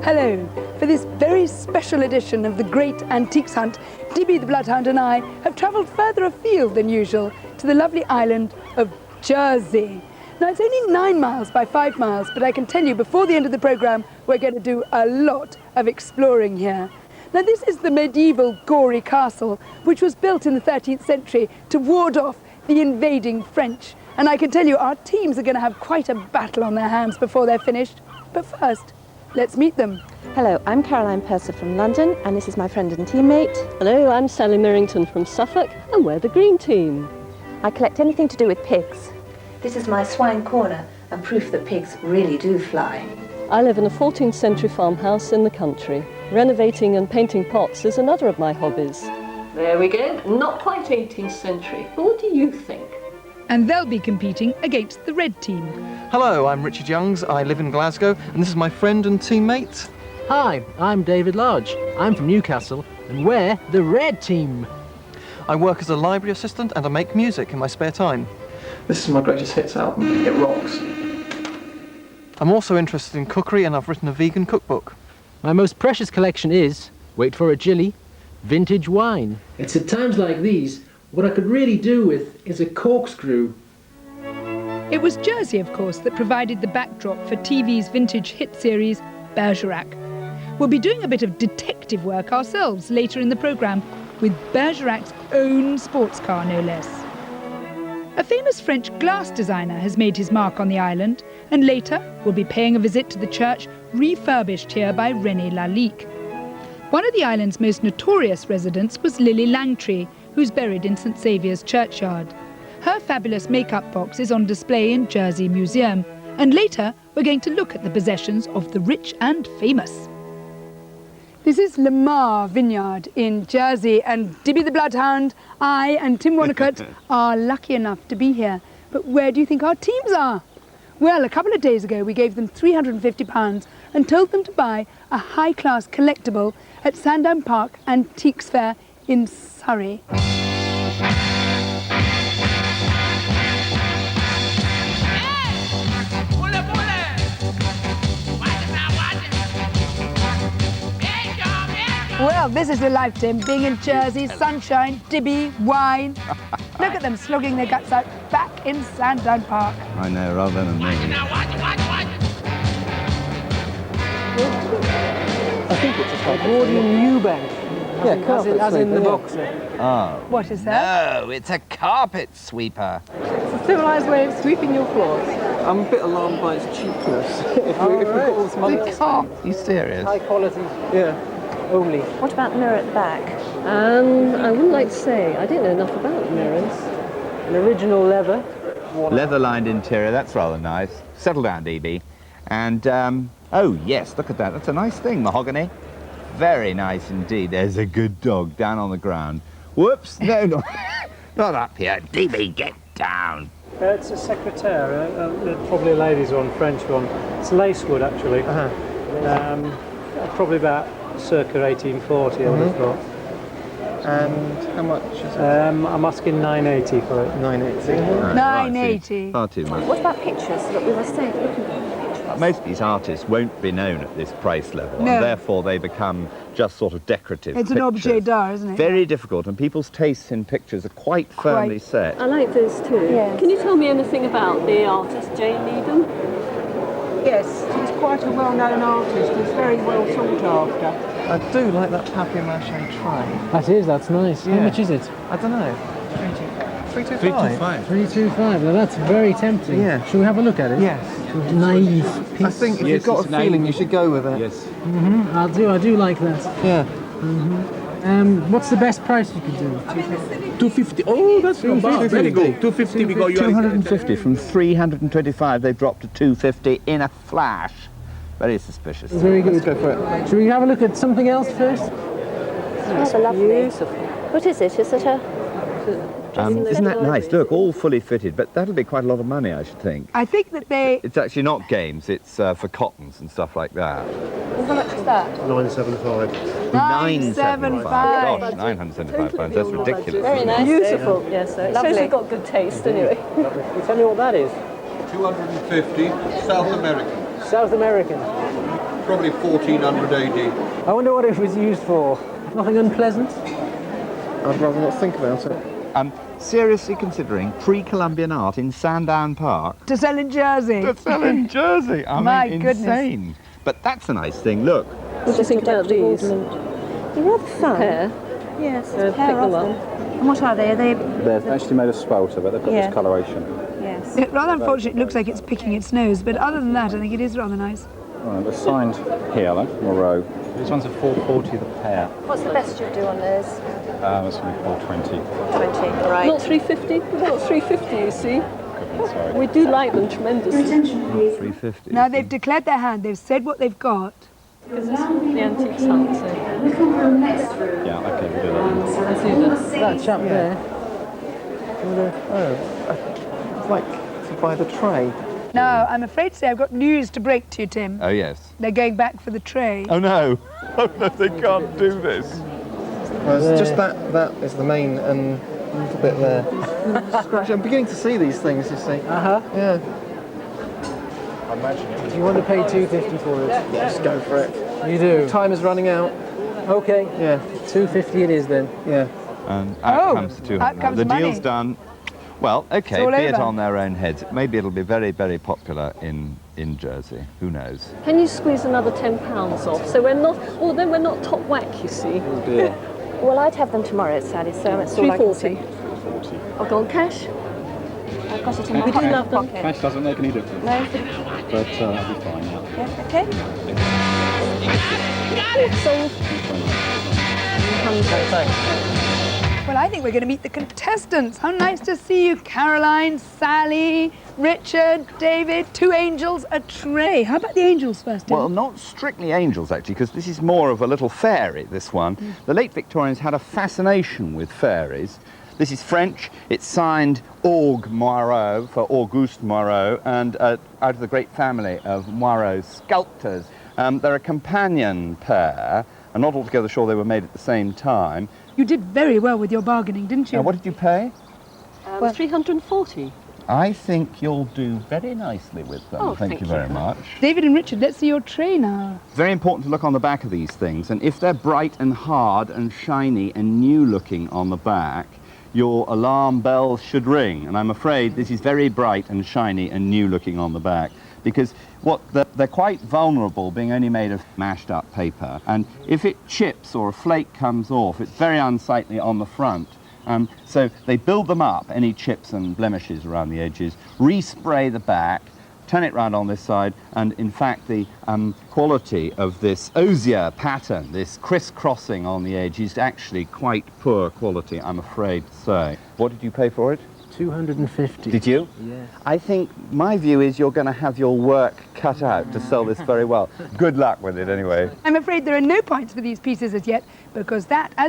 Hello. For this very special edition of the Great Antiques Hunt, Dibby the Bloodhound and I have travelled further afield than usual to the lovely island of Jersey. Now, it's only 9 miles by 5 miles, but I can tell you before the end of the programme, we're going to do a lot of exploring here. Now, this is the medieval Gorey Castle, which was built in the 13th century to ward off the invading French. And I can tell you, our teams are going to have quite a battle on their hands before they're finished. But first, let's meet them. Hello, I'm Caroline Purser from London, and this is my friend and teammate. Hello, I'm Sally Merrington from Suffolk, and we're the Green Team. I collect anything to do with pigs. This is my swine corner, and proof that pigs really do fly. I live in a 14th century farmhouse in the country. Renovating and painting pots is another of my hobbies. There we go, not quite 18th century. But what do you think? And they'll be competing against the red team. Hello, I'm Richard Youngs, I live in Glasgow, and this is my friend and teammate. Hi, I'm David Lodge. I'm from Newcastle, and we're the Red Team. I work as a library assistant and I make music in my spare time. This is my greatest hits album, it rocks. I'm also interested in cookery and I've written a vegan cookbook. My most precious collection is, wait for it, Jilly, vintage wine. It's at times like these, what I could really do with is a corkscrew. It was Jersey, of course, that provided the backdrop for TV's vintage hit series, Bergerac. We'll be doing a bit of detective work ourselves later in the programme with Bergerac's own sports car, no less. A famous French glass designer has made his mark on the island, and later we'll be paying a visit to the church refurbished here by René Lalique. One of the island's most notorious residents was Lily Langtry, who's buried in St Saviour's churchyard. Her fabulous makeup box is on display in Jersey Museum, and later we're going to look at the possessions of the rich and famous. This is Lamar Vineyard in Jersey, and Dibby the Bloodhound, I and Tim Wonnacott are lucky enough to be here. But where do you think our teams are? Well, a couple of days ago we gave them £350 and told them to buy a high-class collectible at Sandown Park Antiques Fair in Surrey. Well, this is the life, Tim, being in Jersey, sunshine, Dibby, wine. Look at them slogging their guts out back in Sandown Park. I know, rather than me. I think it's a Edwardian Eubank. As in the boxer. Oh. What is that? No, it's a carpet sweeper. It's a civilised way of sweeping your floors. I'm a bit alarmed by its cheapness. if we got all this money. Are you serious? High quality. Yeah. Only. What about the mirror at the back? I wouldn't like to say. I don't know enough about mirrors. An original leather. Leather-lined interior, that's rather nice. Settle down, DB. And, oh yes, look at that. That's a nice thing, mahogany. Very nice indeed. There's a good dog down on the ground. Whoops, no, not up here. DB, get down. It's a secretaire, probably a ladies' one, French one. It's lacewood, actually. Probably about circa 1840, I would have thought. And how much is it? I'm asking £9.80 for it. £9.80. £9.80. Far too much. What about pictures? Look, we were saying, looking at pictures. Most of these artists won't be known at this price level, No. and therefore they become just sort of decorative It's an pictures. objet d'art, isn't it? Very difficult, and people's tastes in pictures are quite firmly set. I like those too. Yes. Can you tell me anything about the artist Jane Needham? Yes, he's quite a well-known artist. He's very well sought after. I do like that papier-mâché tray. That's nice. How Yeah. much is it? I don't know. 325. 325. Now that's very tempting. Yeah. Should we have a look at it? Yes. Naive piece. I think if you've got a feeling, you should go with it. Yes. I do like that. Yeah. What's the best price you could do? 250. Oh, that's not bad. Very good. 250 because you are 250 from 325. They've dropped to 250 in a flash. Very suspicious. Very good. Let's go for it. Should we have a look at something else first? That's lovely. Beautiful. What is it? Is it a... Isn't that nice? Look, all fully fitted, but that'll be quite a lot of money, I should think. I think that they... It's actually not games, it's for cottons and stuff like that. How much is that? 975. 975. Gosh, £975, that's ridiculous. Very nice. Beautiful. Yes, so it Lovely. shows you've got good taste anyway. Tell me what that is. 250 South American. South American. probably 1400 AD. I wonder what it was used for. Nothing unpleasant? I'd rather not think about it. Seriously considering pre-Columbian art in Sandown Park? To sell in Jersey. To sell in Jersey. I My mean, goodness. insane. But that's a nice thing. Look. What do you think about these? They're rather fun. Pair. Yes, Pick a pair them of up. them. And what are they? Are they? They're actually made of spouter, but they've got Yeah. this coloration. Yes. Rather unfortunate, it looks like it's picking its nose, but other than that, I think it is rather nice. Right, they're signed here, though, Moreau. These ones are 440 the pair. What's the best you'll do on those? That's going to be 420. 20. Right. Not 350? Not 350, you see? Sorry. We do like them tremendously. 350. Now they've declared their hand, they've said what they've got. Because it's the antiques hunt, so. Yeah, okay, we'll do that. Let's do that chap there. I'd like to buy the tray. Now, I'm afraid to say I've got news to break to you, Tim. Oh, yes. They're going back for the tray. Oh, no. Oh, no, they can't do this. Well, it's just that is the main and a little bit there. Scratch. I'm beginning to see these things, you see. Uh-huh. Yeah. Do you want to pay $2.50 for it? Just go for it. You do? Time is running out. Okay. Yeah. $2.50 it is then. Yeah. And out Oh, comes the 200. out comes the money. deal's done. Well, okay, all be it over. on their own heads. Maybe it'll be very, very popular in Jersey. Who knows? Can you squeeze another £10 off? So we're not, oh, then we're not top whack, you see. Oh dear. Well, I'd have them tomorrow, Sally, so that's all I can say. 340. I'll go on cash. I've got it in my We do love them. pocket. Cash doesn't make any difference. No? But that'll be fine, yeah. Yeah, okay. So, Well, I think we're going to meet the contestants. How nice to see you, Caroline, Sally, Richard, David, 2 angels, a tray. How about the angels first, Tim? Well, not strictly angels, actually, because this is more of a little fairy, this one. The late Victorians had a fascination with fairies. This is French. It's signed Augue Moirot for Auguste Moirot, and out of the great family of Moirot sculptors. They're a companion pair. I'm not altogether sure they were made at the same time. You did very well with your bargaining, didn't you? Now, what did you pay? 340. I think you'll do very nicely with them. Oh, thank thank you you. very much. David and Richard, let's see your tray now. Very important to look on the back of these things, and if they're bright and hard and shiny and new looking on the back, your alarm bells should ring. And I'm afraid this is very bright and shiny and new looking on the back, because they're quite vulnerable, being only made of mashed up paper, and if it chips or a flake comes off, it's very unsightly on the front. So they build them up, any chips and blemishes around the edges, respray the back, turn it round on this side, and in fact the quality of this osier pattern, this crisscrossing on the edge, is actually quite poor quality, I'm afraid to say. What did you pay for it? 250. Did you? Yes. I think my view is you're going to have your work cut out to sell this very well. Good luck with it anyway. I'm afraid there are no points for these pieces as yet, because that, as